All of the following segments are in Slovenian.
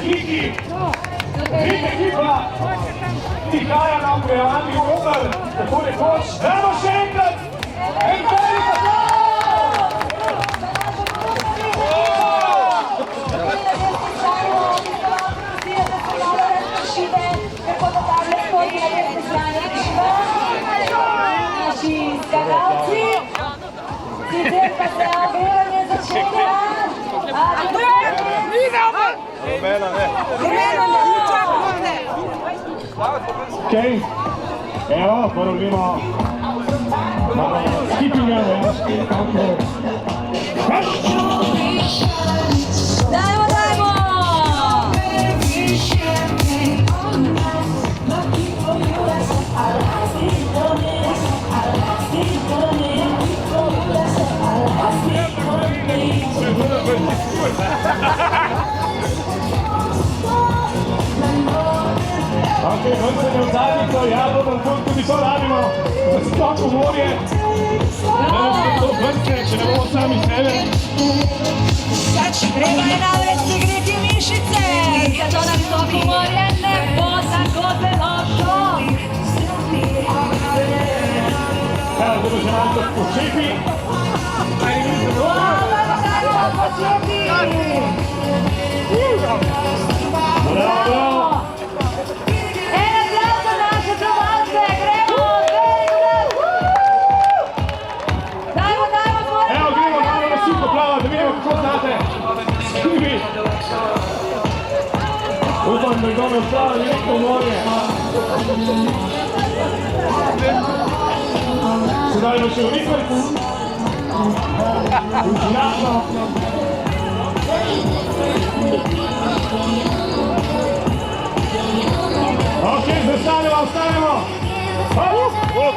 Kiki! Vidite ekipa! Tihaja nam prejavljati Romer, tako nekoč. Dajmo še enkrat! En velik aplauz! Naši skakalci, sicer pa se obiranje začenja. Okej, evo, porobimo skipinga, Dajmo, dajmo! Ok, vrcanje v zadnjico, ja, tudi to radimo, za skok v morje. Da nas to vrce, če ne bomo sami sebe. Treba je namreč segreti mišice, zato na visoko morje ne bo tako zelo šok. Evo, zdaj bo že malo to počepi. Bravo! Upam, da ga me vpravi neko morje. Sedaj bo še vrikvec. Jasno. Ok, zastanemo, ostanemo.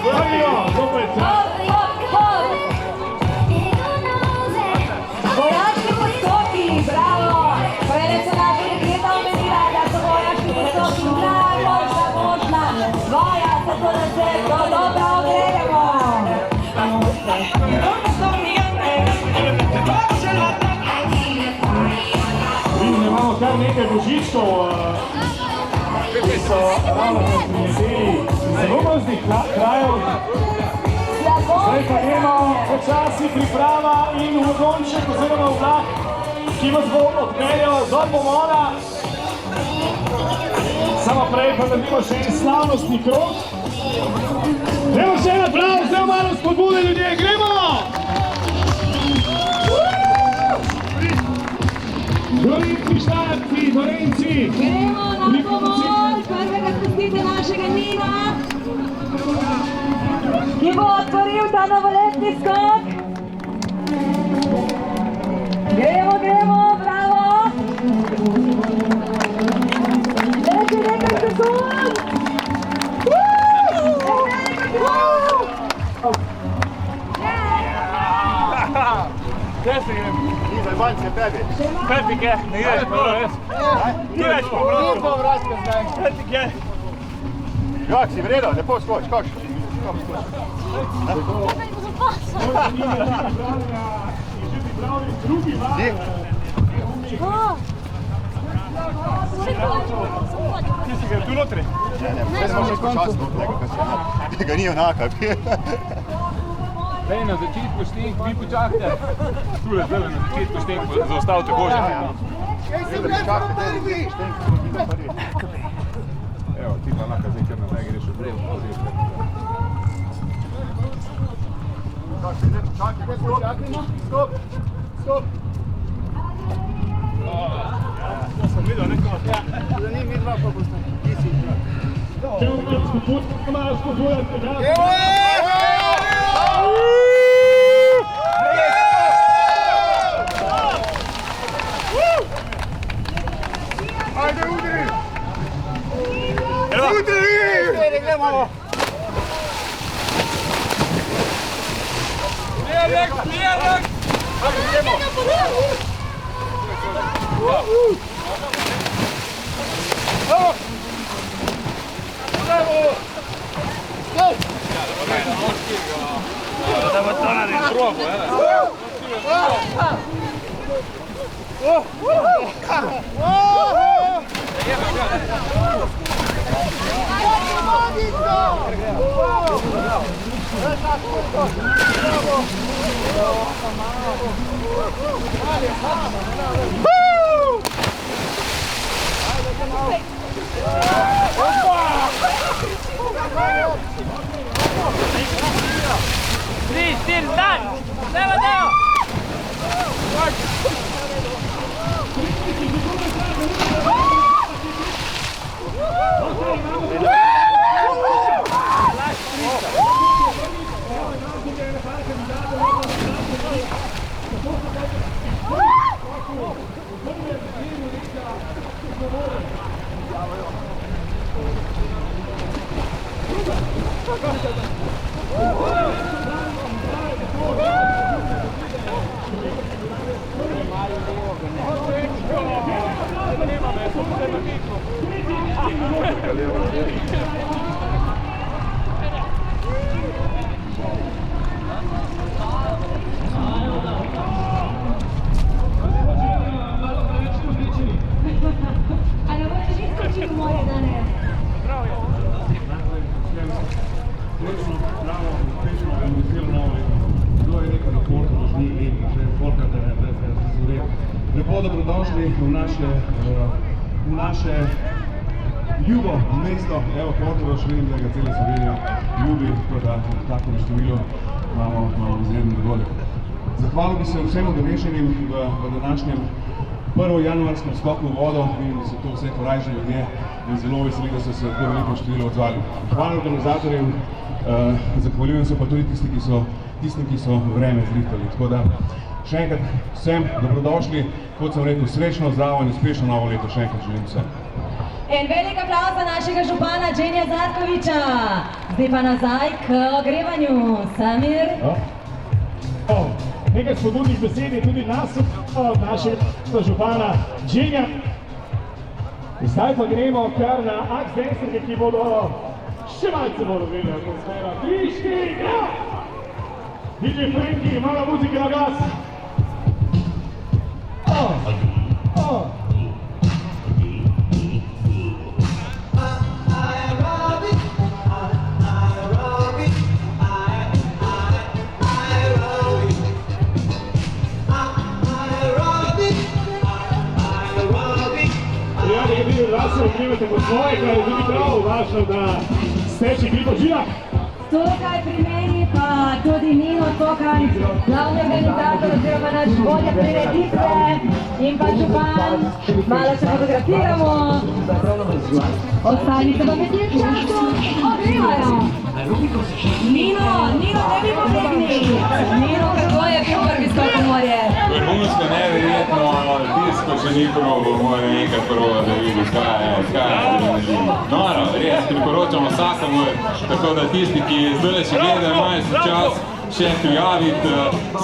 Vrnimo, zopet. Vojaški poskoki, bravo! Prele so naši dekleta omenila, da so vojaški poskoki najboljša možna voja, zato da se do dobra ogrejemo. Vidim, imamo kar nekaj božičkov, ki so ravno prineseli zelo mrznih krajev. Zdaj pa gremo počasi priprava in vagonček oziroma vlak, ki vas bo odpeljal do pomora. Samo prej pa naredimo še en slavnostni krog. Gremo še en aplavz, zelo malo spodbude ljudje, gremo! Gorenci, Štajerci, Gorenci! Gremo na pomor, prvega spustite našega Nina, ki bo otvoril ta novoletni skok. Gremo, gremo, bravo! Leči nekaj sekund! Gdje se grem? Izaj, banjce tebi. Petike, ne greš pa vraz. Ti več pa vraz. Ti pa vraz, kad zdaj. Petike. Jak si, vredo, lepo skoč, koš. Ti si grem tu notri? Ne, zdaj smo še počasno notri, ga ni onaka. Dej, na začetku štenk, vi počakajte. Tule, zdaj na začetku štenk, zaustavite kože. Evo, ti pa lahko zdaj kar nazaj greš v brev. Čakaj, stop, stop. To sem videl, neko. Za njim mi dva pa boste. Ti si dva. Malo spodbujati. Ajde, udri! Udri! Gremo! Prijavljak! Prijavljak! Ajde, gremo! Bravo! Bravo! Da bo to naredil probu, Tri, štiri, zdaj! Levo, levo! Lepo dobrodošli v naše ljubo mesto, evo Portorož, vidim, da ga cela Slovenija ljubi, tako da v takem številu imamo izredni dogodek. Zahvalil bi se vsem udeleženim v današnjem 1. januarskem skoku v vodo, vidim, da so to vse korajžni ljudje in zelo veseli, da so se v veliko število odzvali. Hvala organizatorjem, zahvaljujem se pa tudi tistim, ki so vreme zrihtali. Tako da še enkrat vsem dobrodošli, kot sem rekel, srečno, zdravo in uspešno novo leto, še enkrat želim vsem. En velik aplauz za našega župana Dženija Zlatkoviča. Zdaj pa nazaj k ogrevanju. Samir. Nekaj spodbudnih besed je tudi nas od našega župana Dženija. Zdaj pa gremo kar na akt dancerke, ki bodo še malce bolj razvili atmosfera. 3, 4, gra! DJ Franky, malo muzike na glas. Se okrivate po svoje, kar je tudi prav važno, da ste še kri po žilah. Tukaj pri meni pa tudi Nino Tokan, glavni organizator oziroma naš vodja prireditve in pa župan. Malo se fotografiramo. Ostali se pa medtem často ogrevajo. Nino, tebi pobegni. Nino, kako je bil prvi skok v morje? Vrhunsko, neverjetno, tisko še ni probal, mora enkrat probati, da vidi, kaj je. Noro, res, priporočamo vsakomur, tako da tisti, ki zdaj še gledajo, imajo se čas še prijaviti,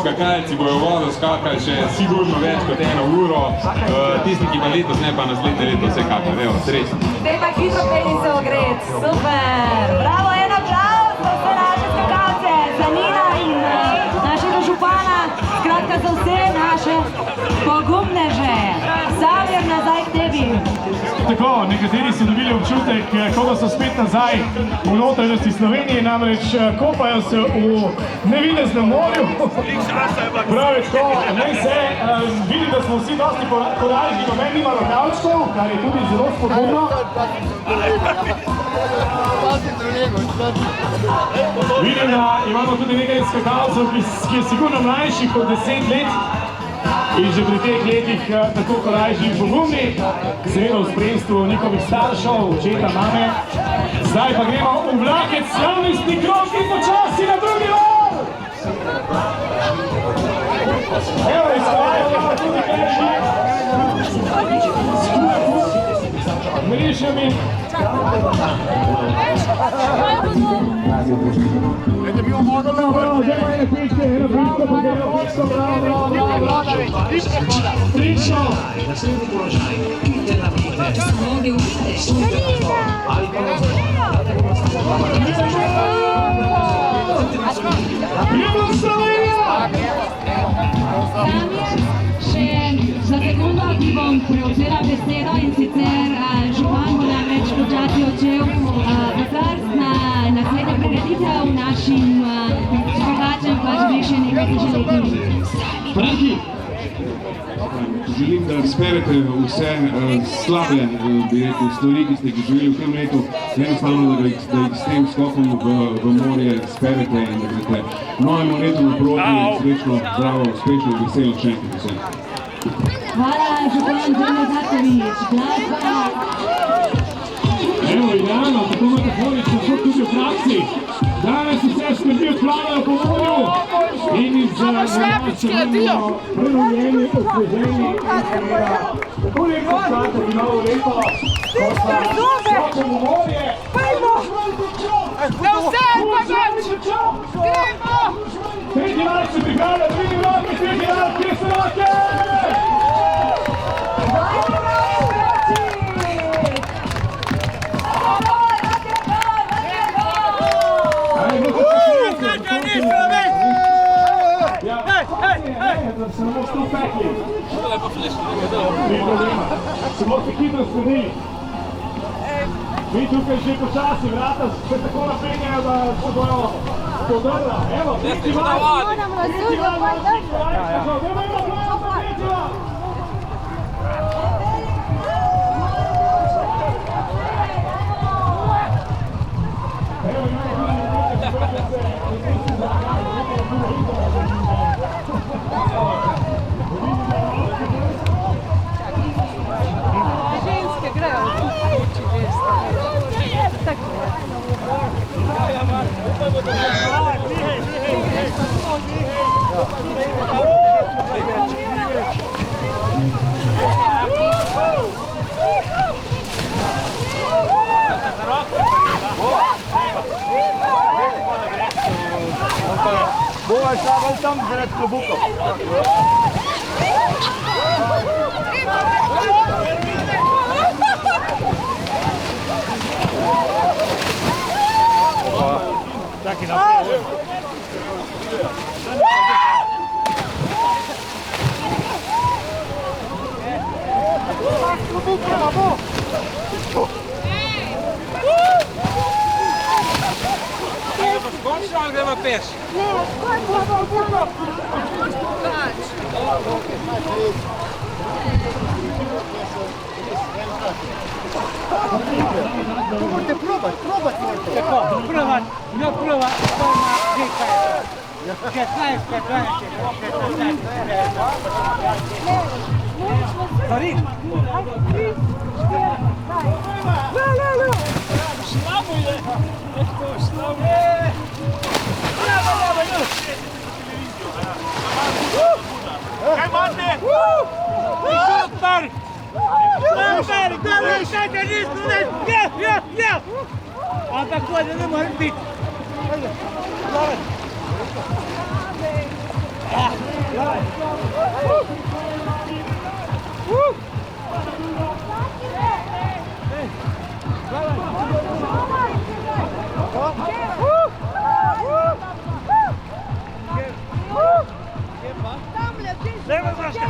skakalci bojo vodo skakali še sigurno več kot 1 uro, tisti, ki pa letos ne, pa naslednje leto vsekakor, evo, srečno. Zdaj pa hitro peli se ogret, super, bravo, en aplauz za vse naše skakalce, za Nina in našega župana, skratka za vse naše pogumneže. Samir, nazaj k tebi. Tako, nekateri so dobili občutek, ko so spet nazaj v notranjosti Slovenije, namreč kopajo se v nevideznem morju. Pravi tako, ne se, vidim, da smo vsi dosti korajžni, noben nima rokavčkov, kar je tudi zelo spodbudno. Vidim, da imamo tudi nekaj skakalcev, ki je sigurno mlajših od 10 let. In že pri teh letih tako korajžni in pogumni, seveda v spremstvu njihovih staršev, očeta, mame. Zdaj pa gremo v vlakec slavnostni krog in počasi na drugi val! Evo, izhajamo tudi krajši. Mrišami. Bravo, zdaj pa ene pičke, bravo. Trično. Idemo Slovenija! Samir, še za sekundu prevzela besedo in sicer župan bo namreč počasi odšel v krst na naslednjo prireditev našim škogačem, pa želi še nekaj zaželeti. Franki, želim, da sperete vse slabe, bi rekel, stvari, ki ste jih živeli v tem letu, enostavno, da jih s tem skokom v morje sperete in da greste novemu letu naproti, srečno, zdravo, uspešno in veselo še enkrat vsem. Hvala, župan Đano Zatovič. Glasba. Evo, idealno, tako metaforično, kot tudi v praksi. Danes vse skrbi odplavajo po morju in iz Zrnača imamo prenovljeni, osveženi in seveda tako lepo čakati novo leto, ko pa skočemo v morje. Ne vse, pa več! Gremo! Tretji val se pripravlja, drugi roke, tretji val, kje se roke! Se ne boste upekli. Se boste hitro zgodili. Mi tukaj že počasi, vrata se tako napenjajo, da se bojo podrla. Evo, tretji val. Tretji val, Ženske grejo v kući, veste. Tako je. Bova šla bolj tam zaradi klobukov. Čaki naprej. Končno ali gremo peš? Morate probat morate. Tako, probat, no probat, kaj je 16. Sorry. Slabo je, slabo je. Kaj imate? Super! Super, dobro, šta te nismo ne... Ja! Ampak hodje ne moram biti. Leva zaška!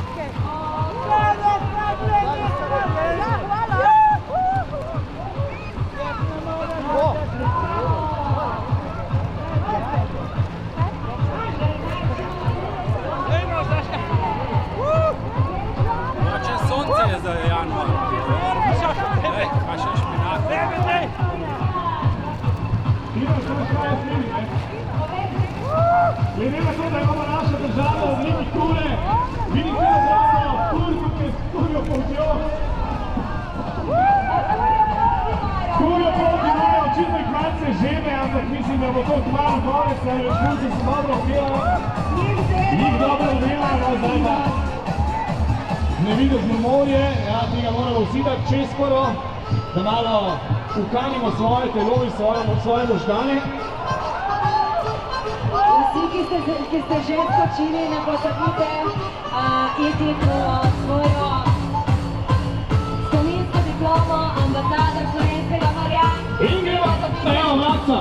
Sonce je za januar. Pa še špinak. Glede na to, da imamo naša država v obliki kure, vidite ogromno kurko, ki je s kurjo poltjo. Kurjo poltjo imajo očitno malce žene, ampak mislim, da bo to kmalu konec, da je kurci se dobro odelajo. Njih dobro odelajo, zdaj pa nevidno morje, ja, tega moramo vsi dati čez skoro, da malo ukanimo svoje telo in svoje možgane. Vsi, ki ste že skočili, ne pozabite iti po svojo spominsko diplomo ambasador Slovenskega morja. In gremo, evo, Mlaca!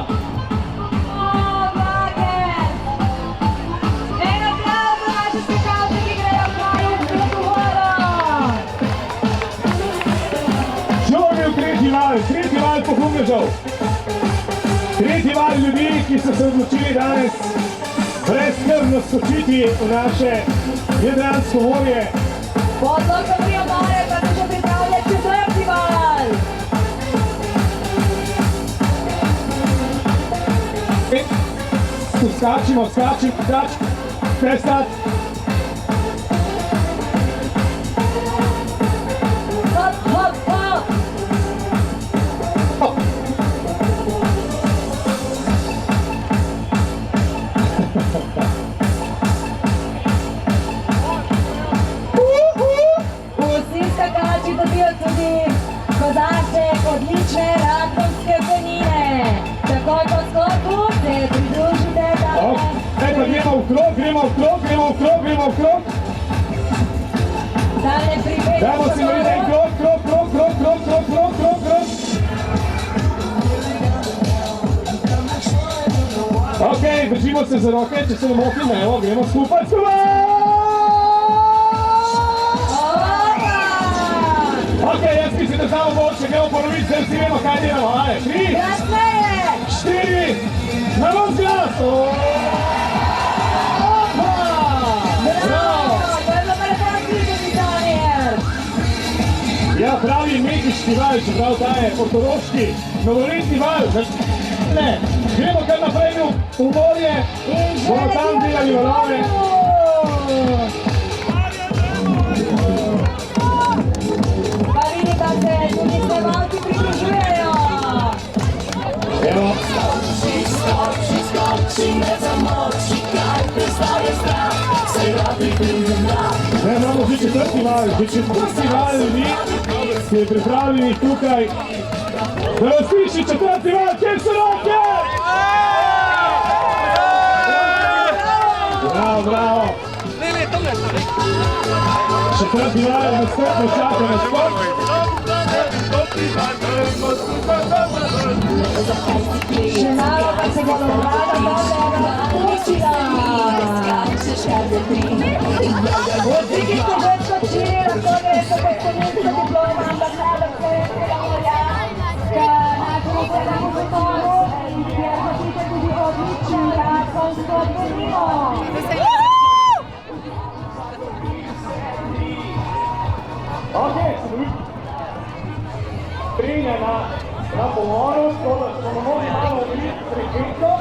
En aplavz za naše skakalce, ki grejo v kraju v Pregovoru! poslužal. Tretji val ljudi, ki so se odločili danes brezskrbno skočiti v naše Jadransko morje. Potok do Priobale, pa se že pripravlja četrti val. Skačimo, prestati. Hop, hop, hop. Vsi skakači dobijo tudi kozarček odlične rakovske penine. Takoj po skoku se pridružite danes. Zdaj pa gremo v krog. Dajmo si narediti en krog. Ok, držimo se za roke, če se ne motim, evo, gremo skupaj. Ok, jaz mislim, da znamo boljše, gremo ponoviti, zdaj vsi vemo, kaj delamo. Ajde, 3, 4, na vas glas! Ja, pravi mehiški val, čeprav ta je portoroški, novoletni val. Ne, gremo kar naprej v morje, bomo tam delali valove. Pa vidi, da se tudi snemalci pridružujejo. Evo. Zdaj imamo že četrti val ljudi, ki je pripravljenih tukaj. Da vas piši četrti val, kjer so roke! Bravo! Četrti val, nastrpno čaka na skok. Še malo pa se bodo vlada dobrega počila. Vsi, ki ste že skočili, lahko greste po spominsko diplomo, ampak najbolj slovenskega morja k našemu prvemu betonu, kjer dobite tudi odlično rakovsko penino. Ok, Prinja na pomoru, tako da smo mogli malo umiti frekvenco.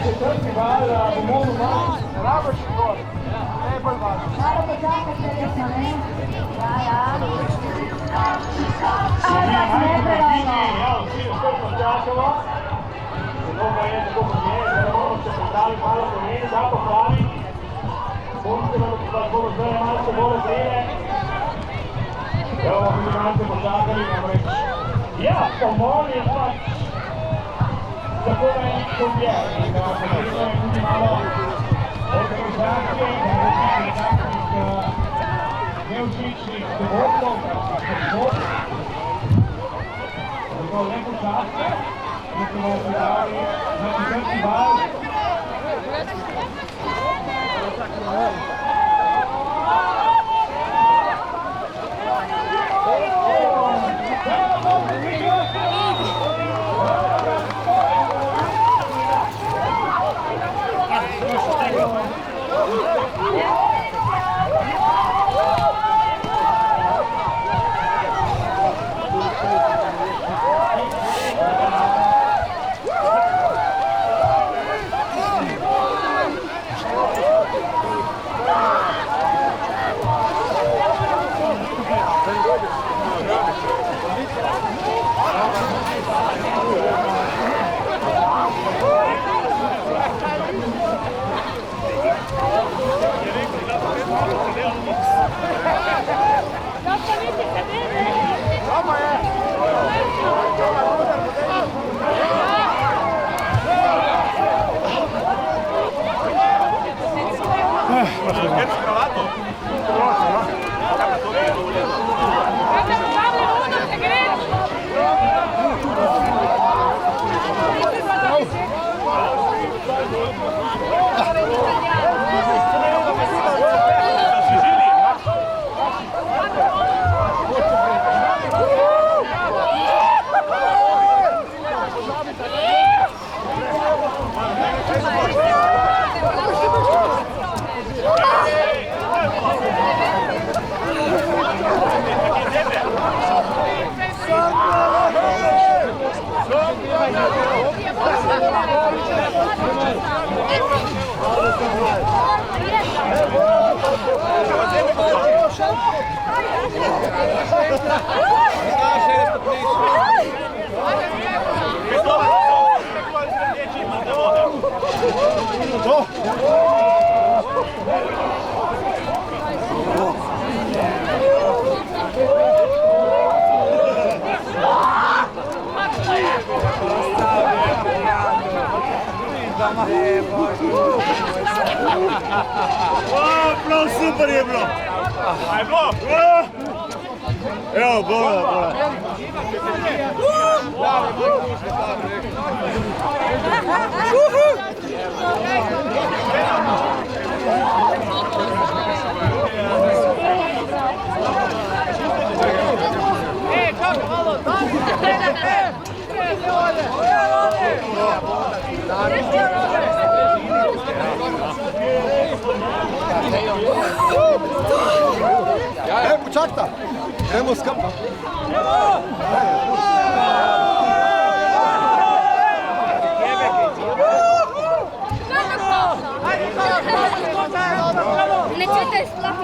Četrti val bomo malo. Raboš gor, najbolj važno. Malo počakajte, resno, ne? Ja. Ampak ne preravno. Ja, vsi strpno čakamo. Zelo pa je tako kot je, zdaj moramo se pripraviti malo pomeni, da popraviti. Pomnite, da bomo zdaj malo se bolj zrele. Evo, bomo malce počakali, namreč. Ja, pomol je pač tako da je kot je. In da potrebno je tudi malo organizacije, nekakvih neučničnih dogodkov, zato lepo časte, da se bomo pripravili na četrti val. Prav super je bilo. A je bilo? Evo, bola. Počakajte, gremo skupaj. Ne čujete sploh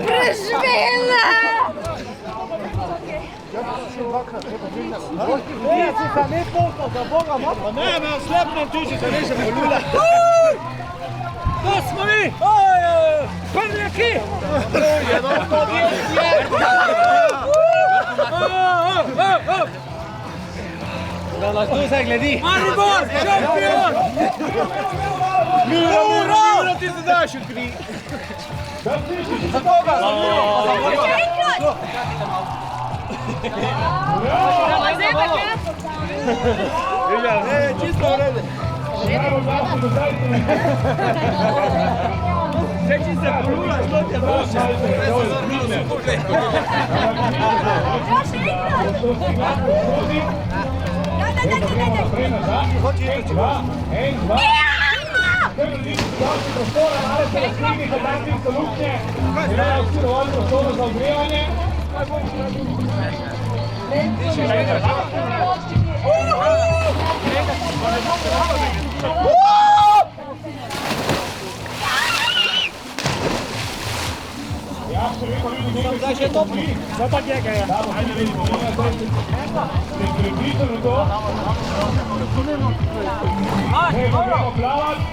Preživela! Ne toliko, za Boga, ne, me oslepnem tuži, da nisem poljula. To smo mi! Prljaki! Da nas tu se gledi. Maribor, šampion! Miro, ti se daš v kri. Za koga? Čisto v redu. Če se poljula, što te boša? Zdaj še topli. Zdaj pa kje je? Ajde vidimo. Ne pripričano to.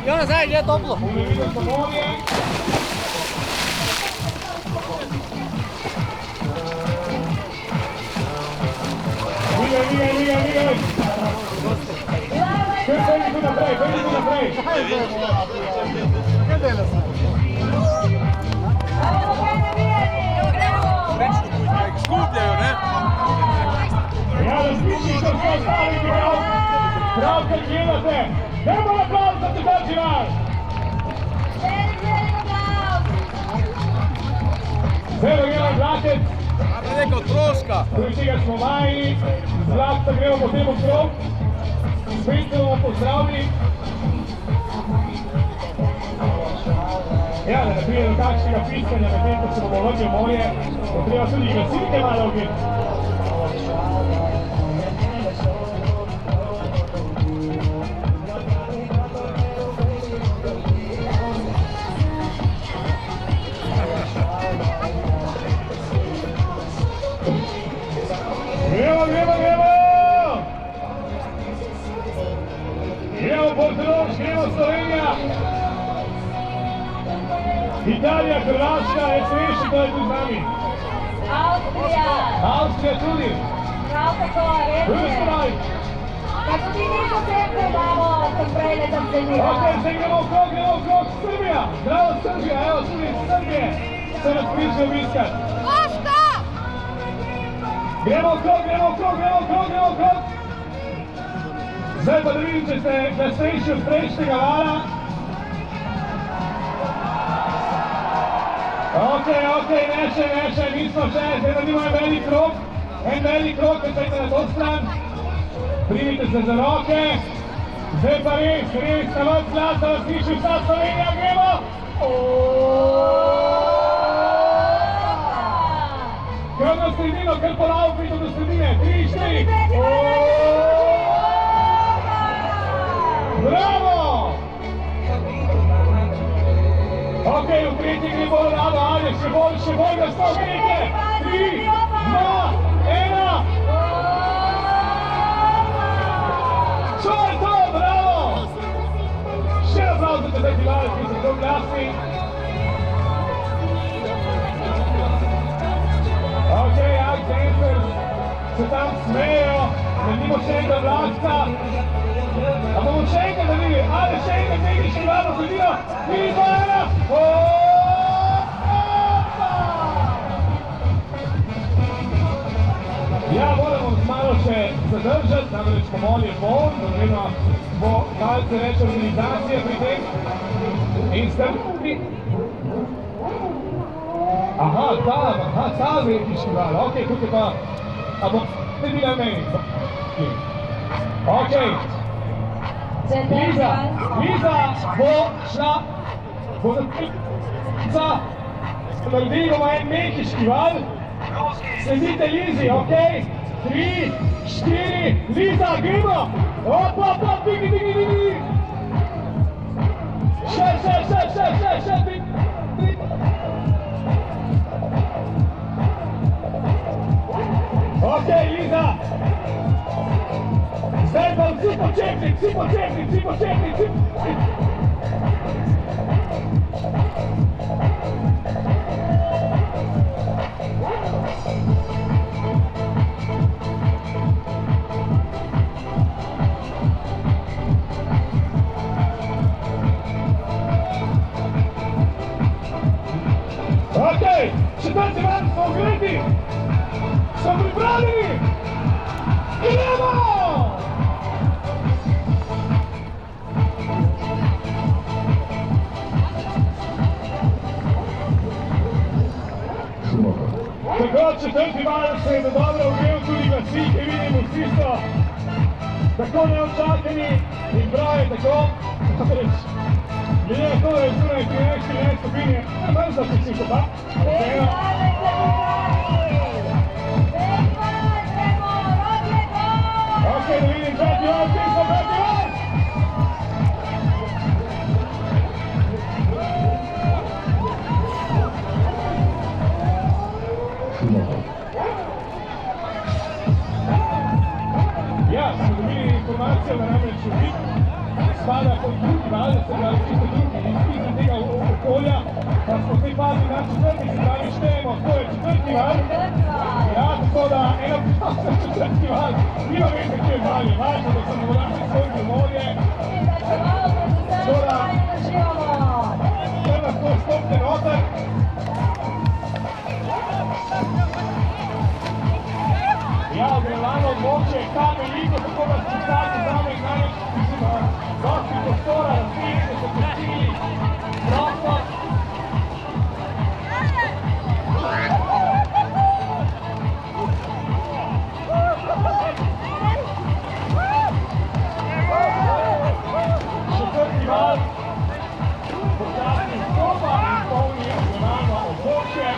Jona, zdaj je toplo. Vigaj. Pojdi tu naprej. Kaj dela se? Skupljajo, ne? Ja, razmišljite, što ostali prav kad gledate. Nemo aplauz za tedači vas. Zelo jedan glatec. Kako je rekao, troška. Koji ga smo vajni. Zlata gremo po temu krov. Svitljivo pozdravlji. Ja, da ne prije do takšnega piskanja, na tem, ko se bomo vrnili v morje, bo treba tudi gasilke malo ugniti. Gremo! Gremo Portorož, gremo Slovenija! Italija, Hrvatska, SVŠ, to je tu z nami. Avstrija tudi. Prav tako, Hrvatskoj. Kako ti niso sempre damo, sem prej ne tam trenirala. Ok, zdaj gremo v krog, Srbija. Zdravo Srbija, evo tudi iz Srbije. Se nas prišli obiskat. Gremo okrog. Zdaj pa da vidim, če ste glasnejši od prejšnjega vala. Ok, ne še, nismo še, zdaj naredimo en velik krog, počekajte na to stran. Primite se za roke. Zdaj pa res, na vas glas, da vas sliši vsa Slovenija, gremo! Kar na sredino, kar polavo prito do sredine, 3, 4. Bravo! Ok, v tretji gre bolj rado, ali še bolj glasno, grejte! 3, 2, 1. Čo je to, bravo! Še aplauz za tretji val, ki so tako glasni. Ok, Dancers se tam smejo, naredimo še enega vlakca. A bomo še enkrat naredili, ali še enkrat tehnični glavno sredino. 3, 2, 1. Ja, moramo malo še zadržati, namreč pomol je poln, oziroma bo malce več organizacije pri tem. In strpni. Aha, ta tehnični val, ok, tukaj pa, a bo ne bila meni. Ok. Liza bo šla, bo zapisala, naredili bomo en mehiški val, sledite Lizi, ok? 3, 4, Liza, gremo! Op, digi! Še, digi! Ok, Liza! Zdaj pa vsi počepni! Ok, četvrti val smo ugreti! Smo pripravljeni! Idemo! Tako, četrti val se je dobro ugel, tudi glasi, ki vidimo vsi so tako neočakani in prav je tako. Glede na to, da je zunaj 13 stopinj, je manj za psihopat. Ok, da vidim peti val, peti val! Ja, smo dobili informacijo, da namreč Vik spada pod drugi val, da se pravi čisto drugi izpizem tega okolja, pa smo zdaj padli na četvrti, se pravi štejemo, to je četvrti val. Ja, tako da eno prav za četvrti val, nima veze, kje je val, je važno, da smo našli svoj morje. Tako da, kar lahko stopite noter. Ja, ogrevano območje je tam veliko, tako da se vsaki zame največ dosti prostora, razvijete se počili, prostor. Četvrti val, počasni stopa in polni ogrevano območje.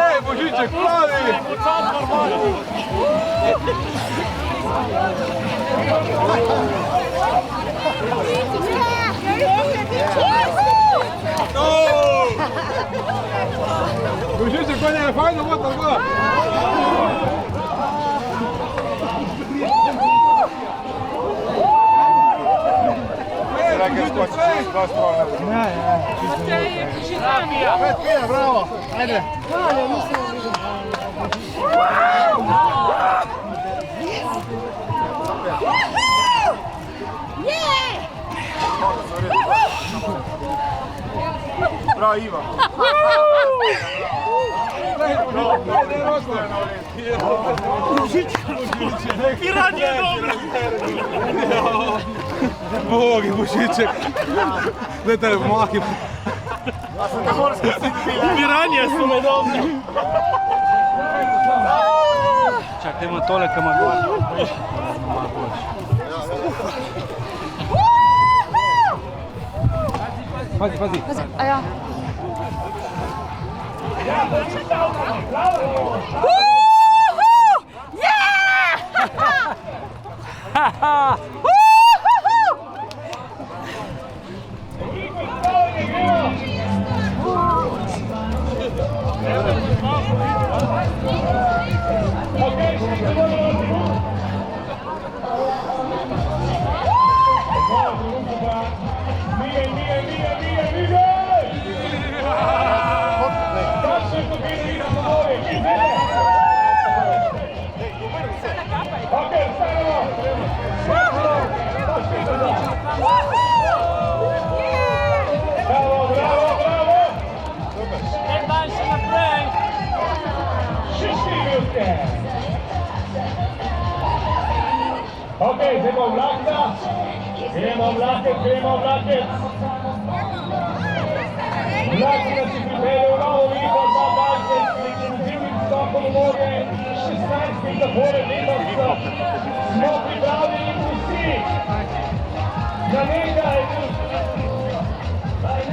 Ej, Božiček, plavi! Božiček, konja je fajno, bo tako! Rekaj, skoči, dva strona. Pet pija, bravo, ajde. Bravo, Ivan. Piran je dobro! Bog je Božiček. Daj tele pomahim. Piranje su me dobro! Čak, ima tole kama gor. Pazi, pazi. A ja. Okej, gremo v vlakca. Gremo v vlakec, gremo v vlakec. Vlakec nas je pripeljal novo veliko za vlakce s ekskluzivnim skokom v morje. 16. zapored letos smo pripravljeni vsi na nekaj,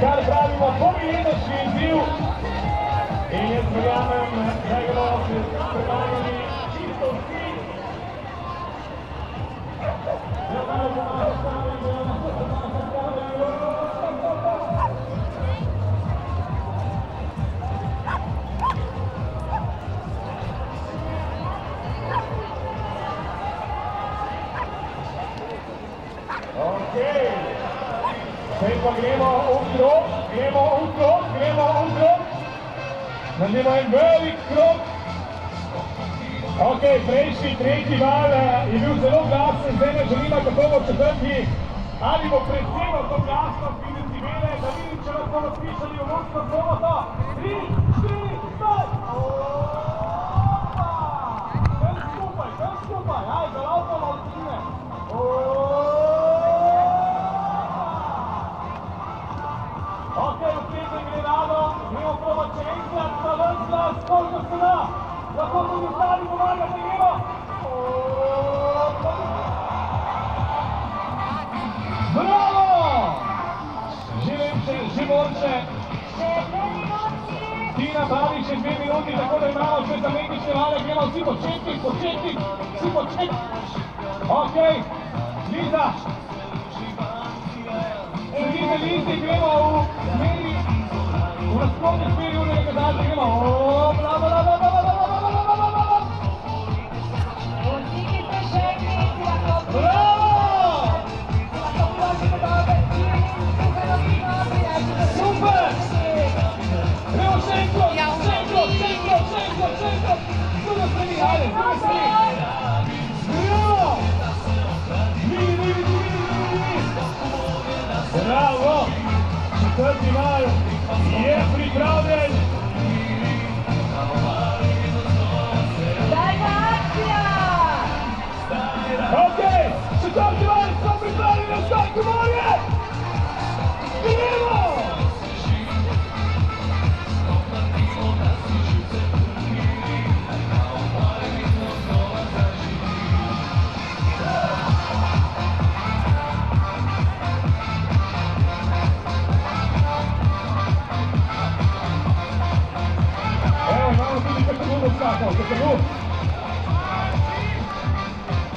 kar pravimo pomiljenostni izziv. In jaz verjamem, da ga bomo pripravljeni čisto vsi. Okej, zdaj pa gremo v krog, gremo v krog, gremo v krog. Naredimo en velik krog. Ok, prejšnji, tretji val je bil zelo glasen, zdaj me želima, kako bo četrti. Ali bo predvsem to glasno videti vele, da vidim, če lahko razpišali v vodstvo svoboto. 3, 4, stop! Kar skupaj, aj, za lauko malcine. Ok, vprijete grenado, gremo probat še enkrat, na ven glas, koliko se da. Lahko tudi ostali pomagate, gremo. Bravo! Že lepše, že boljše. Tina pravi še 2 minuti, tako da imamo še za medične vale, gremo vsi početnik, vsi početnik. Ok, Liza. Sledite Lizi, gremo v smeri, v nasprotni smeri unega kazalca, gremo. Bravo, bravo, bravo, bravo, bravo, bravo, bravo. Bravo! Super! Gremo še enkrat, druga strani, ajde, druga strani. Bravo! Vidi. Bravo! Četrti val je pripravljen. Dajmo akcija! Ok, četrti val smo pripravljeni na stanku morje! Gremo!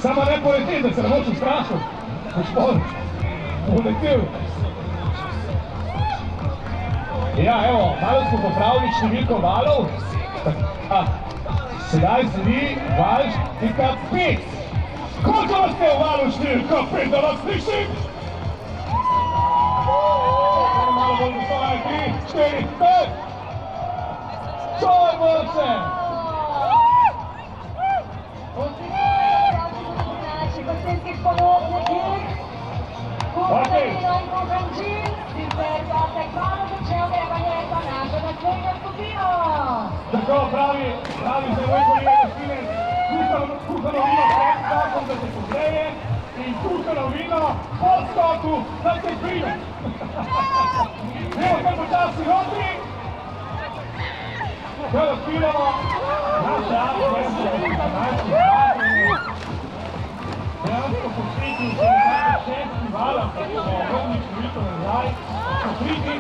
Samo ne poleti, da se ne boš ustrašil. Gospod, poletil. Ja, evo, malo smo popravili številko valov. Sedaj sledi val številka 5. Koliko vas je v valu številka 5, da vas slišim? Malo bolj visoko, 3, 4, 5. Čo je boljše? Gospodskih ponudnikih, Kukarino in Kukančin, sicer pa se kmalo začel grebanje za našo naslednjo skupino. Tako pravi zdaj moj kolega Špiner, kuhano vino pred skokom, da se pogreje in kuhano vino po skoku, da se prime. Gremo kar počasi notri. Kaj odpiramo naše akcije, dejansko posvetili se nekako 6 vala, pa smo vrni številko nazaj, pokriti.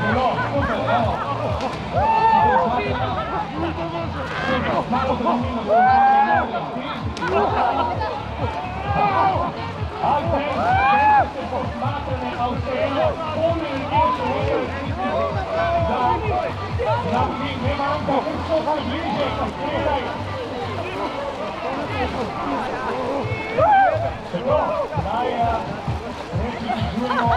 Zelo, super, evo. Malo zanimljivo, da se posmatrane avstrije, polne energije še da mi ne manjka, kako se bliže, strelaj. Tako, zdaj repričujemo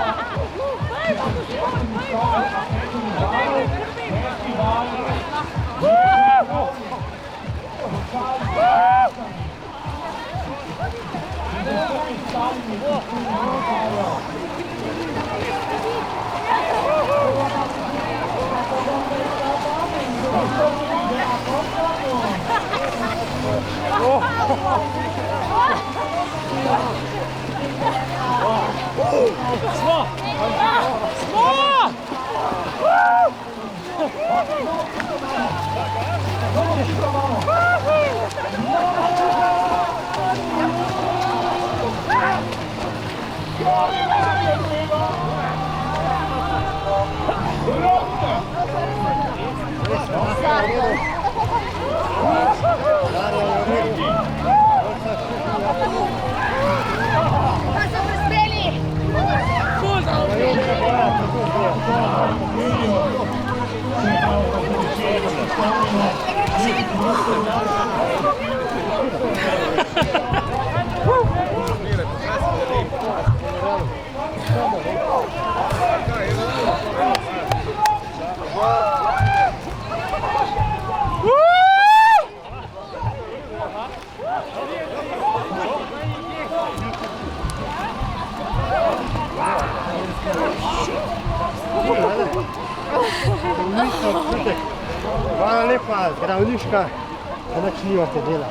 Nič nimate dela.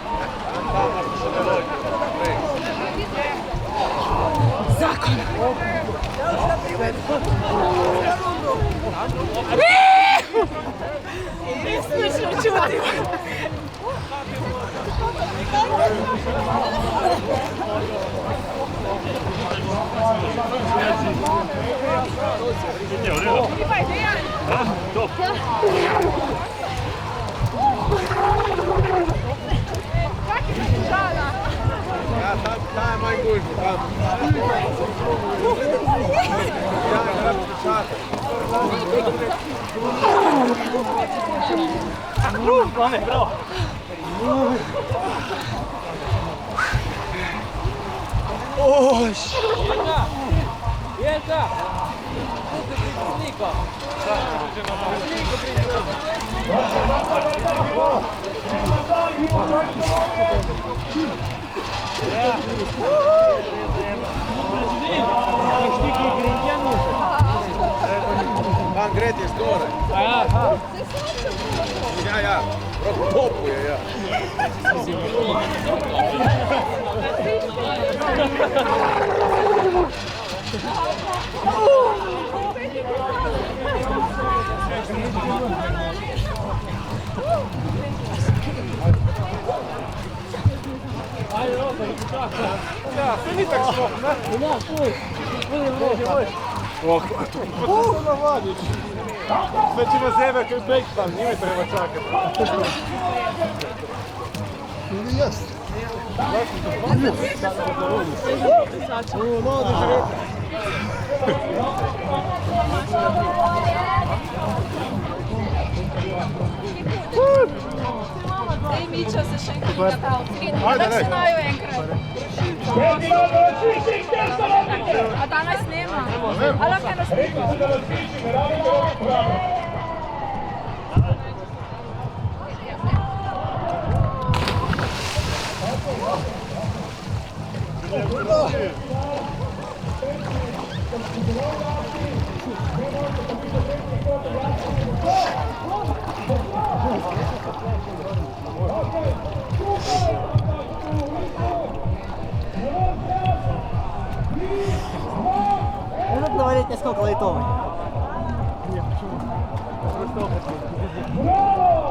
Zakon. Resnično čutim. Ja, ta je manj gužbi, tam. Ja, ne bi počakal. Vame, bravo. Jelka! Sliko! Van Gret je skore. Ja. Popuje, ja. Ja, to ni tak skok, ne? Ja, tuj. To navadiš. Sve će na sebe kaj bek tam, njime treba čakati. Ili jest. Ej, Mičo se še enkrat kao. Da se naju enkrat. A danes nema. A lahko nas snima. Говорите, сколько лайтовый. Bravo!